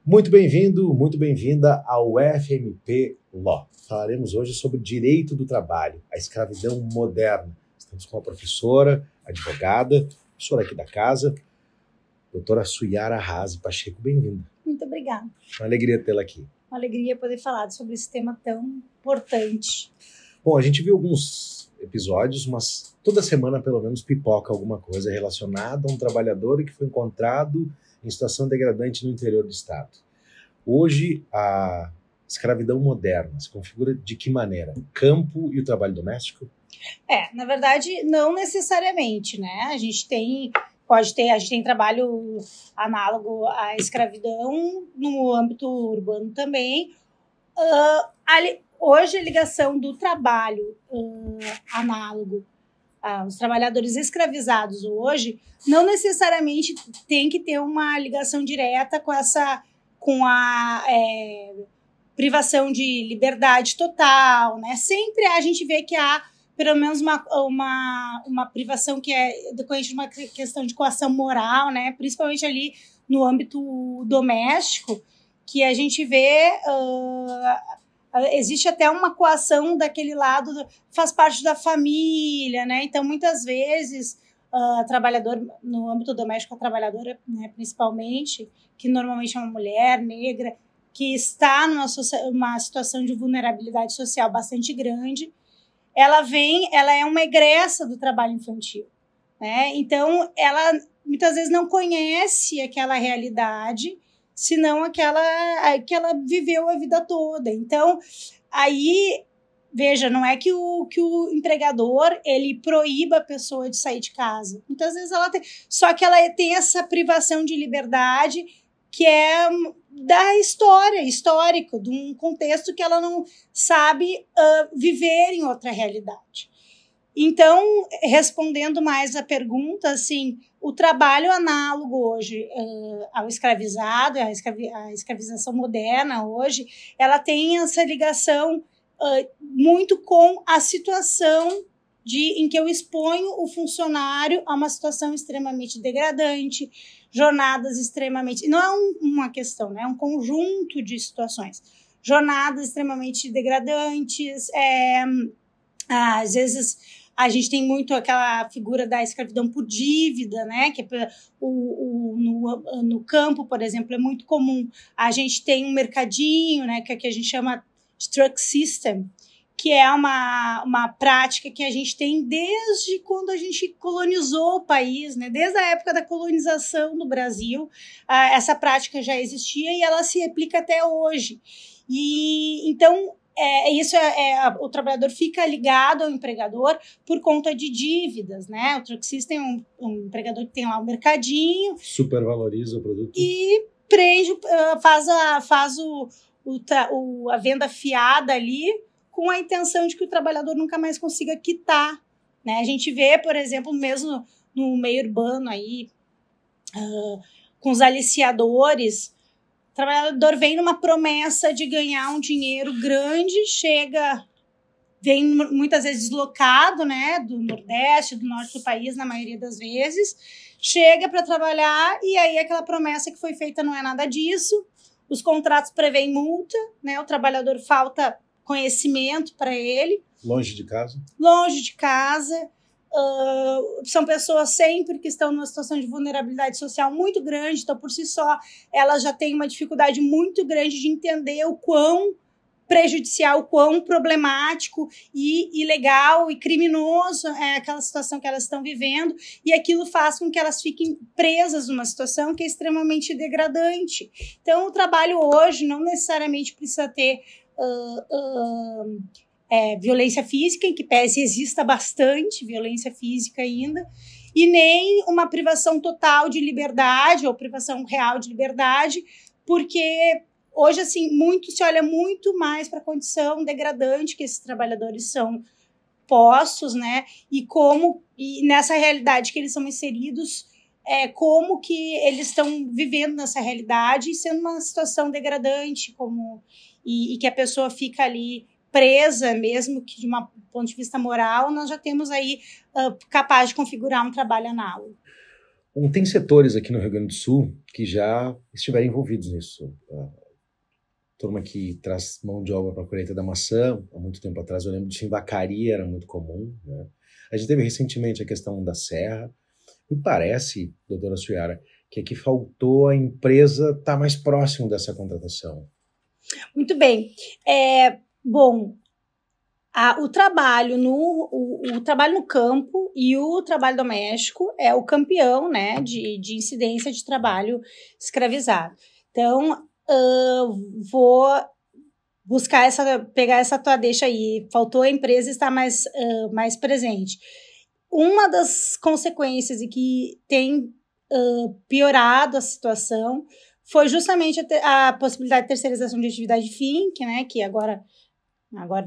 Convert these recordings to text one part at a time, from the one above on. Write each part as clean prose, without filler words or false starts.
Muito bem-vindo, muito bem-vinda ao FMP Law. Falaremos hoje sobre direito do trabalho, a escravidão moderna. Estamos com a professora, advogada, professora aqui da casa, doutora Suyara Razi Pacheco. Bem-vinda. Muito obrigada. Uma alegria tê-la aqui. Uma alegria poder falar sobre esse tema tão importante. Bom, a gente viu alguns episódios, mas toda semana pelo menos pipoca alguma coisa relacionada a um trabalhador que foi encontrado em situação degradante no interior do estado. Hoje, a escravidão moderna se configura de que maneira? O campo e o trabalho doméstico? Na verdade, não necessariamente, né? A gente tem trabalho análogo à escravidão no âmbito urbano também. Hoje, a ligação do trabalho análogo aos trabalhadores escravizados hoje não necessariamente tem que ter uma ligação direta com a privação de liberdade total, né? Sempre a gente vê que há pelo menos uma privação que é decorrente de uma questão de coação moral, né? Principalmente ali no âmbito doméstico, que a gente vê... existe até uma coação daquele lado, faz parte da família, né? Então, muitas vezes, trabalhador, no âmbito doméstico, a trabalhadora, né, principalmente, que normalmente é uma mulher negra, que está numa situação de vulnerabilidade social bastante grande, ela é uma egressa do trabalho infantil, né? Então, ela muitas vezes não conhece aquela realidade, senão aquela que ela viveu a vida toda. Então, aí, veja, não é que o empregador, ele proíba a pessoa de sair de casa. Muitas vezes ela tem... Só que ela tem essa privação de liberdade que é da histórico, de um contexto que ela não sabe viver em outra realidade. Então, respondendo mais a pergunta, assim, o trabalho análogo hoje ao escravizado, a escravização moderna hoje, ela tem essa ligação muito com a situação em que eu exponho o funcionário a uma situação extremamente degradante, jornadas extremamente... Não é uma questão, né? É um conjunto de situações. Jornadas extremamente degradantes, às vezes... A gente tem muito aquela figura da escravidão por dívida, né? Que no campo, por exemplo, é muito comum. A gente tem um mercadinho, né? Que a gente chama de truck system, que é uma prática que a gente tem desde quando a gente colonizou o país, né? Desde a época da colonização do Brasil, essa prática já existia e ela se aplica até hoje. E então... o trabalhador fica ligado ao empregador por conta de dívidas, né? O truck system é um empregador que tem lá um mercadinho. Supervaloriza o produto. E faz a venda fiada ali com a intenção de que o trabalhador nunca mais consiga quitar, né? A gente vê, por exemplo, mesmo no meio urbano aí, com os aliciadores. O trabalhador vem numa promessa de ganhar um dinheiro grande, vem muitas vezes deslocado, né, do Nordeste, do Norte do país, na maioria das vezes, chega para trabalhar e aí aquela promessa que foi feita não é nada disso, os contratos prevêem multa, né, o trabalhador falta conhecimento para ele. Longe de casa. Longe de casa. São pessoas sempre que estão numa situação de vulnerabilidade social muito grande, então, por si só, elas já têm uma dificuldade muito grande de entender o quão prejudicial, o quão problemático e ilegal e criminoso é aquela situação que elas estão vivendo, e aquilo faz com que elas fiquem presas numa situação que é extremamente degradante. Então, o trabalho hoje não necessariamente precisa ter... violência física, em que pese exista bastante violência física ainda, e nem uma privação total de liberdade ou privação real de liberdade, porque hoje assim se olha muito mais para a condição degradante que esses trabalhadores são postos, né? E nessa realidade que eles são inseridos, como que eles estão vivendo nessa realidade e sendo uma situação degradante, e que a pessoa fica ali presa, mesmo que de um ponto de vista moral, nós já temos aí capaz de configurar um trabalho análogo. Tem setores aqui no Rio Grande do Sul que já estiveram envolvidos nisso. A turma que traz mão de obra para a colheita da maçã, há muito tempo atrás, eu lembro de vacaria, era muito comum, né? A gente teve recentemente a questão da serra. Me parece, doutora Suiara, que aqui faltou a empresa estar mais próximo dessa contratação. Muito bem. Bom, o trabalho o trabalho no campo e o trabalho doméstico é o campeão, né, de incidência de trabalho escravizado. Então, vou buscar pegar essa tua deixa aí. Faltou a empresa estar mais presente. Uma das consequências e que tem piorado a situação foi justamente a possibilidade de terceirização de atividade fim, que agora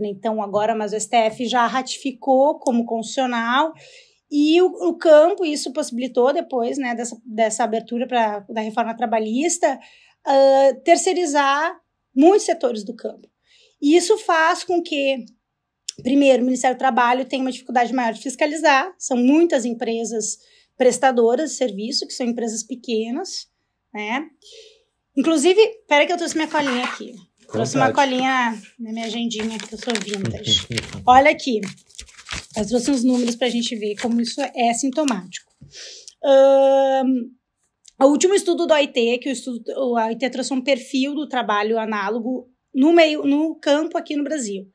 nem tão agora, mas o STF já ratificou como constitucional, e o campo, isso possibilitou depois, né, dessa abertura da reforma trabalhista, terceirizar muitos setores do campo. E isso faz com que, primeiro, o Ministério do Trabalho tenha uma dificuldade maior de fiscalizar, são muitas empresas prestadoras de serviço, que são empresas pequenas, né? Inclusive, peraí que eu trouxe minha colinha aqui. Trouxe uma colinha na minha agendinha, que eu sou vintage. Olha aqui. Eu trouxe uns números para a gente ver como isso é sintomático. O último estudo do OIT, o OIT trouxe um perfil do trabalho análogo no campo aqui no Brasil.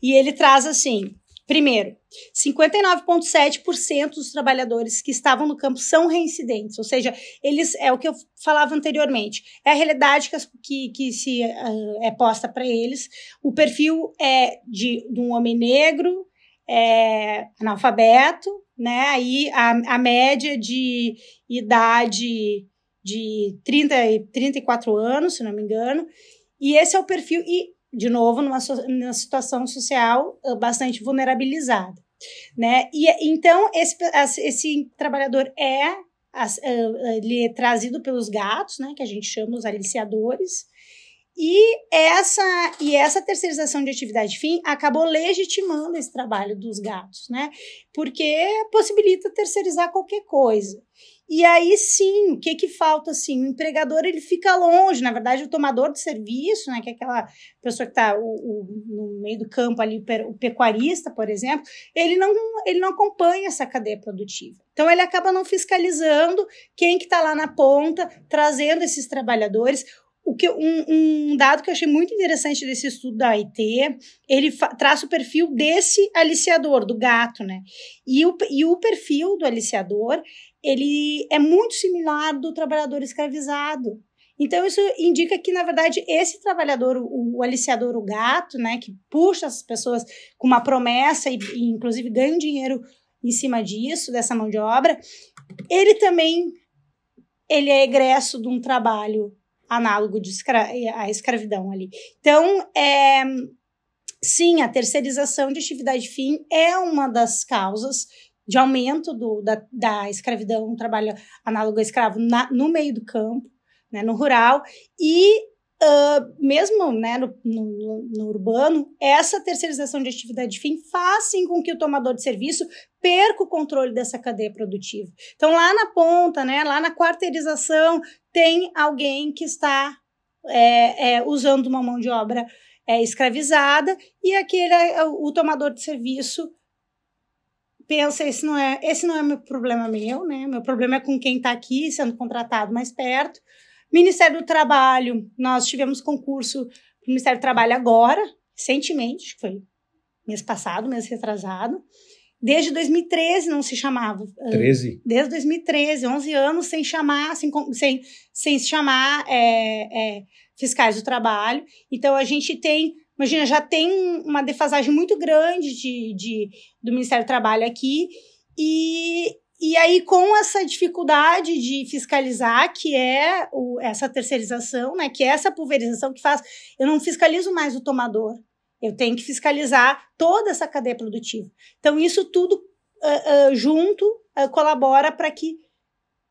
E ele traz assim, primeiro, 59,7% dos trabalhadores que estavam no campo são reincidentes, ou seja, eles, é o que eu falava anteriormente, é a realidade que se é posta para eles. O perfil é de um homem negro, analfabeto, né? Aí a média de idade de 34 anos, se não me engano, e esse é o perfil, e de novo, numa situação social bastante vulnerabilizada, né? E então esse trabalhador ele é trazido pelos gatos, né? Que a gente chama os aliciadores. E essa terceirização de atividade fim acabou legitimando esse trabalho dos gatos, né? Porque possibilita terceirizar qualquer coisa. E aí sim, o que falta assim? O empregador, ele fica longe, na verdade o tomador de serviço, né, que é aquela pessoa que está no meio do campo ali, o pecuarista, por exemplo, ele não acompanha essa cadeia produtiva. Então ele acaba não fiscalizando quem que está lá na ponta, trazendo esses trabalhadores. Um dado que eu achei muito interessante desse estudo da OIT, ele traça o perfil desse aliciador, do gato, né? E o perfil do aliciador, ele é muito similar do trabalhador escravizado. Então, isso indica que, na verdade, esse trabalhador, o aliciador, o gato, né, que puxa as pessoas com uma promessa e inclusive, ganha dinheiro em cima disso, dessa mão de obra, ele é egresso de um trabalho análogo à escravidão ali. Então, sim, a terceirização de atividade fim é uma das causas de aumento da escravidão, um trabalho análogo a escravo no meio do campo, né, no rural, e mesmo, né, no urbano, essa terceirização de atividade fim faz sim com que o tomador de serviço perca o controle dessa cadeia produtiva. Então, lá na ponta, né, lá na quarteirização, tem alguém que está usando uma mão de obra escravizada, e o tomador de serviço pensa, esse não é meu problema né? Meu problema é com quem está aqui sendo contratado mais perto. Ministério do Trabalho, nós tivemos concurso para o Ministério do Trabalho agora, recentemente, foi mês passado, mês retrasado. Desde 2013 não se chamava. 13? Desde 2013, 11 anos sem se chamar fiscais do trabalho. Então, a gente tem, imagina, já tem uma defasagem muito grande do Ministério do Trabalho aqui, e aí, com essa dificuldade de fiscalizar, que é essa terceirização, né, que é essa pulverização que faz, eu não fiscalizo mais o tomador, eu tenho que fiscalizar toda essa cadeia produtiva. Então, isso tudo junto colabora para que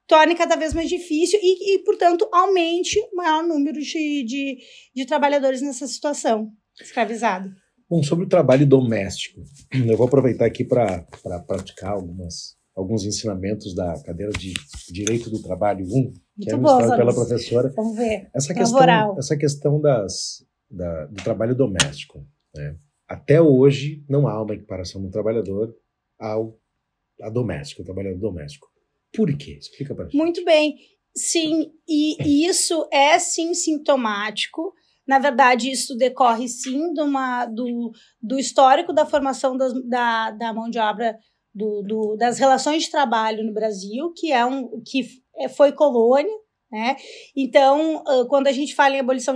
torne cada vez mais difícil e, portanto, aumente o maior número de trabalhadores nessa situação, escravizado. Bom, sobre o trabalho doméstico, eu vou aproveitar aqui para praticar algumas alguns ensinamentos da cadeira de Direito do Trabalho 1, que é Muito bom, ministrado pela Zanus. professora. Vamos ver. Essa questão do trabalho doméstico, né? Até hoje não há uma equiparação do trabalhador ao trabalhador doméstico. Por quê? Explica para a gente. Muito bem. Sim, e isso é sim sintomático. Na verdade, isso decorre sim do histórico da formação da mão de obra, das relações de trabalho no Brasil, que foi colônia, né? Então, quando a gente fala em abolição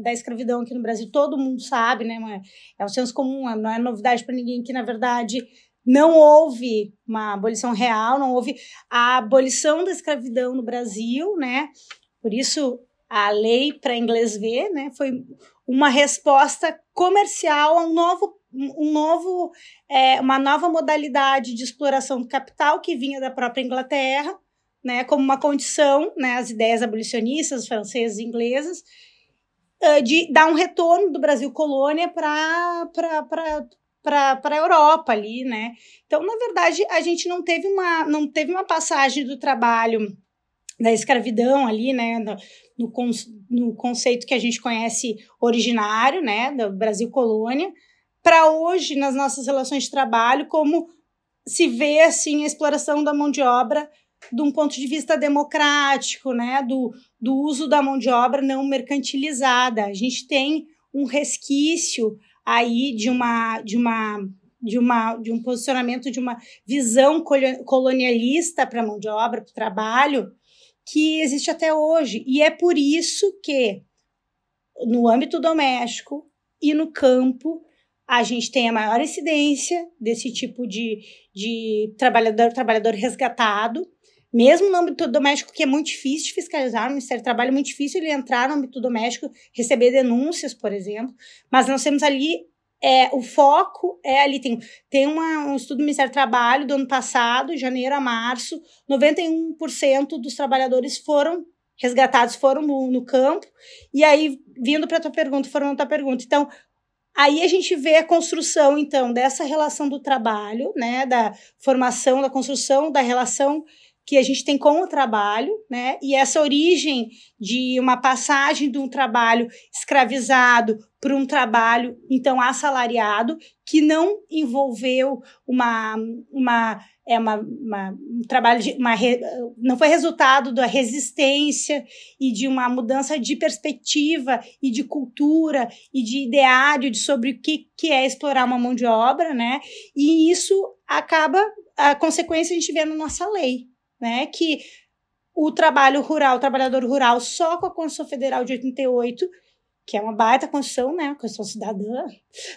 da escravidão aqui no Brasil, todo mundo sabe, né? É o senso comum, não é novidade para ninguém que, na verdade, não houve uma abolição real, não houve a abolição da escravidão no Brasil, né? Por isso, a lei para inglês ver, né? Foi uma resposta comercial a uma nova modalidade de exploração do capital que vinha da própria Inglaterra, né, como uma condição, né, as ideias abolicionistas, francesas e inglesas, de dar um retorno do Brasil colônia para a Europa ali, né? Então, na verdade, a gente não teve uma passagem do trabalho da escravidão ali, né, no conceito que a gente conhece originário, né, do Brasil colônia, para hoje, nas nossas relações de trabalho, como se vê, assim, a exploração da mão de obra de um ponto de vista democrático, né, do uso da mão de obra não mercantilizada. A gente tem um resquício aí de um posicionamento, de uma visão colonialista para a mão de obra, para o trabalho, que existe até hoje. E é por isso que, no âmbito doméstico e no campo, a gente tem a maior incidência desse tipo de trabalhador resgatado, mesmo no âmbito doméstico, que é muito difícil de fiscalizar. O Ministério do Trabalho é muito difícil ele entrar no âmbito doméstico, receber denúncias, por exemplo, mas nós temos ali, o foco é ali, tem um estudo do Ministério do Trabalho do ano passado, de janeiro a março, 91% dos trabalhadores foram resgatados, foram no campo, e aí, vindo para a tua pergunta, então, aí a gente vê a construção, então, dessa relação do trabalho, né, da formação, da construção, da relação que a gente tem com o trabalho, né, e essa origem de uma passagem de um trabalho escravizado para um trabalho, então, assalariado, que não envolveu um trabalho não foi resultado da resistência e de uma mudança de perspectiva e de cultura e de ideário sobre o que é explorar uma mão de obra, né? E isso acaba, a consequência a gente vê na nossa lei, né? Que o trabalho rural, o trabalhador rural, só com a Constituição Federal de 88, que é uma baita Constituição, né? Constituição cidadã.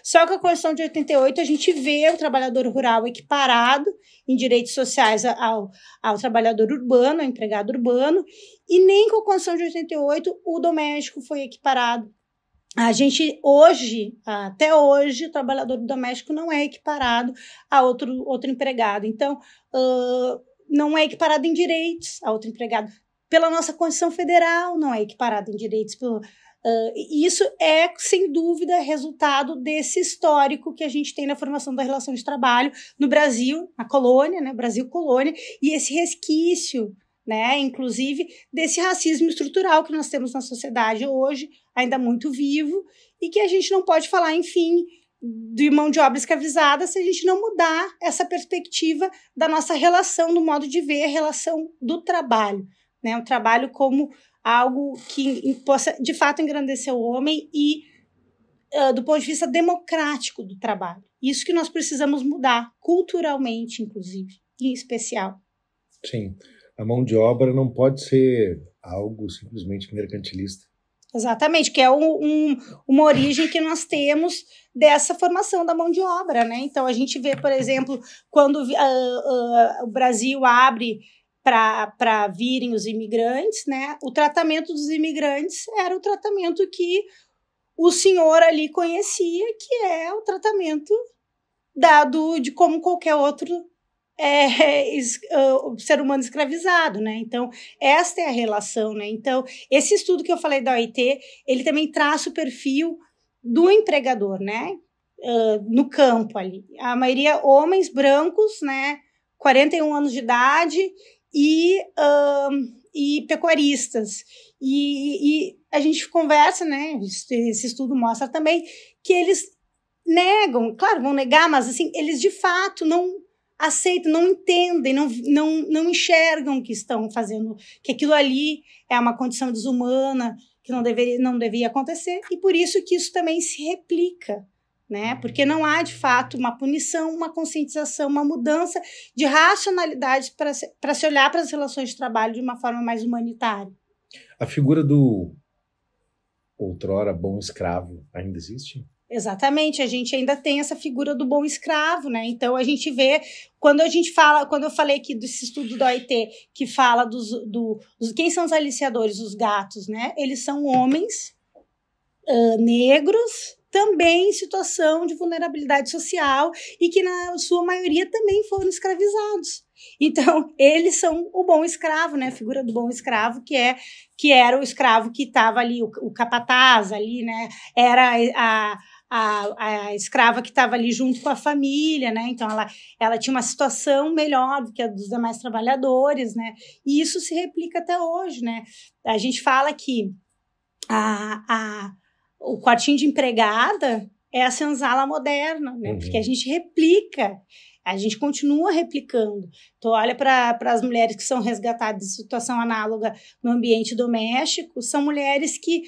Só com a Constituição de 88 a gente vê o trabalhador rural equiparado em direitos sociais ao trabalhador urbano, ao empregado urbano, e nem com a Constituição de 88 o doméstico foi equiparado. A gente até hoje, o trabalhador doméstico não é equiparado a outro empregado. Então, não é equiparado em direitos a outro empregado. Pela nossa Constituição Federal, não é equiparado em direitos. Isso é, sem dúvida, resultado desse histórico que a gente tem na formação da relação de trabalho no Brasil, na colônia, né, Brasil colônia, e esse resquício, né, inclusive, desse racismo estrutural que nós temos na sociedade hoje, ainda muito vivo, e que a gente não pode falar, enfim, de mão de obra escravizada se a gente não mudar essa perspectiva da nossa relação, do modo de ver a relação do trabalho, né, o trabalho como algo que possa, de fato, engrandecer o homem e do ponto de vista democrático do trabalho. Isso que nós precisamos mudar, culturalmente, inclusive, em especial. Sim, a mão de obra não pode ser algo simplesmente mercantilista. Exatamente, que é uma origem que nós temos dessa formação da mão de obra, né? Então, a gente vê, por exemplo, quando o Brasil abre para virem os imigrantes, né? O tratamento dos imigrantes era o tratamento que o senhor ali conhecia, que é o tratamento dado de como qualquer outro ser humano escravizado, né? Então, esta é a relação, né? Então, esse estudo que eu falei da OIT, ele também traça o perfil do empregador, né? No campo ali. A maioria homens brancos, né? 41 anos de idade e pecuaristas. E a gente conversa, né? Esse estudo mostra também que eles negam, claro, vão negar, mas assim, eles de fato não aceitam, não entendem, não enxergam que estão fazendo, que aquilo ali é uma condição desumana, que não deveria acontecer, e por isso que isso também se replica, né? Porque não há, de fato, uma punição, uma conscientização, uma mudança de racionalidade para se olhar para as relações de trabalho de uma forma mais humanitária. A figura do outrora bom escravo ainda existe? Exatamente, a gente ainda tem essa figura do bom escravo, né? Então a gente vê, quando eu falei aqui desse estudo da OIT, que fala dos quem são os aliciadores, os gatos, né? Eles são homens negros, também em situação de vulnerabilidade social e que na sua maioria também foram escravizados. Então, eles são o bom escravo, né? A figura do bom escravo, que era o escravo que estava ali, o capataz ali, né? Era a escrava que estava ali junto com a família, né? Então, ela tinha uma situação melhor do que a dos demais trabalhadores, né? E isso se replica até hoje, né? A gente fala que o quartinho de empregada é a senzala moderna, né? Porque a gente replica, a gente continua replicando. Então, olha para as mulheres que são resgatadas em situação análoga no ambiente doméstico, são mulheres que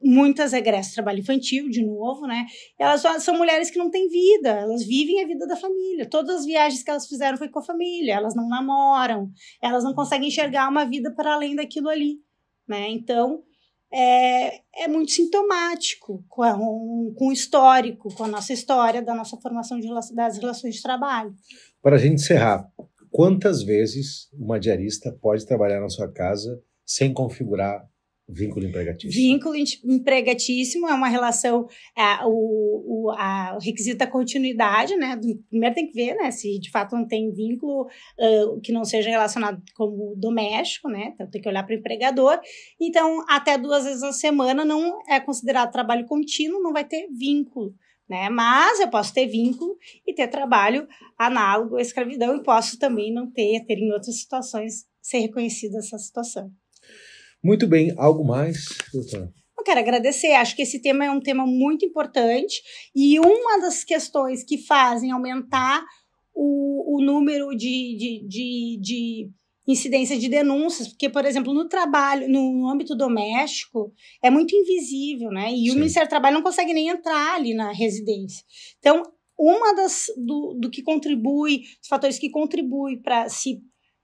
muitas regressam ao trabalho infantil, de novo, né? Elas são mulheres que não têm vida, elas vivem a vida da família. Todas as viagens que elas fizeram foi com a família, elas não namoram, elas não conseguem enxergar uma vida para além daquilo ali, né? Então, é muito sintomático com o histórico, com a nossa história, da nossa formação das relações de trabalho. Para a gente encerrar, quantas vezes uma diarista pode trabalhar na sua casa sem configurar vínculo empregatício? Vínculo empregatício é uma relação, o requisito da continuidade, né? Primeiro tem que ver, né, se de fato não tem vínculo que não seja relacionado como doméstico, né? Então tem que olhar para o empregador. Então, até 2 vezes na semana não é considerado trabalho contínuo, não vai ter vínculo, né? Mas eu posso ter vínculo e ter trabalho análogo à escravidão e posso também não ter em outras situações ser reconhecida essa situação. Muito bem. Algo mais, doutora? Eu quero agradecer. Acho que esse tema é um tema muito importante e uma das questões que fazem aumentar o número de incidência de denúncias, porque, por exemplo, no trabalho, no âmbito doméstico, é muito invisível, né? E o Ministério do Trabalho não consegue nem entrar ali na residência. Então, uma do que contribui, os fatores que contribuem para se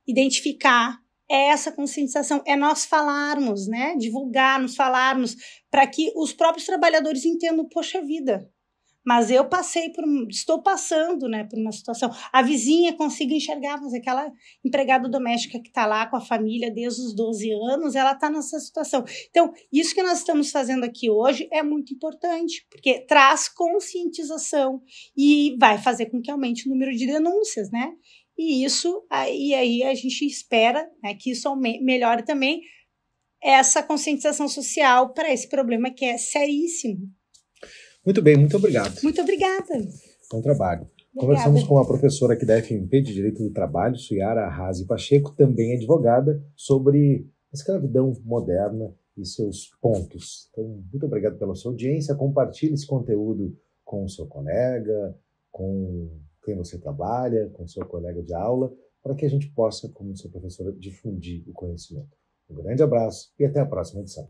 identificar essa conscientização, é nós falarmos, né? Divulgarmos, falarmos, para que os próprios trabalhadores entendam, poxa vida, mas eu estou passando, né, por uma situação. A vizinha consiga enxergar, mas aquela empregada doméstica que está lá com a família desde os 12 anos, ela está nessa situação. Então, isso que nós estamos fazendo aqui hoje é muito importante, porque traz conscientização e vai fazer com que aumente o número de denúncias, né? E aí a gente espera, né, que isso melhore também essa conscientização social para esse problema que é seríssimo. Muito bem, muito obrigado. Muito obrigada. Bom trabalho. Obrigada. Conversamos com a professora aqui da FMP de Direito do Trabalho, Suyara Arrasi Pacheco, também advogada, sobre a escravidão moderna e seus pontos. Então, muito obrigado pela sua audiência. Compartilhe esse conteúdo com o seu colega, com quem você trabalha, com o seu colega de aula, para que a gente possa, como sua professora, difundir o conhecimento. Um grande abraço e até a próxima edição.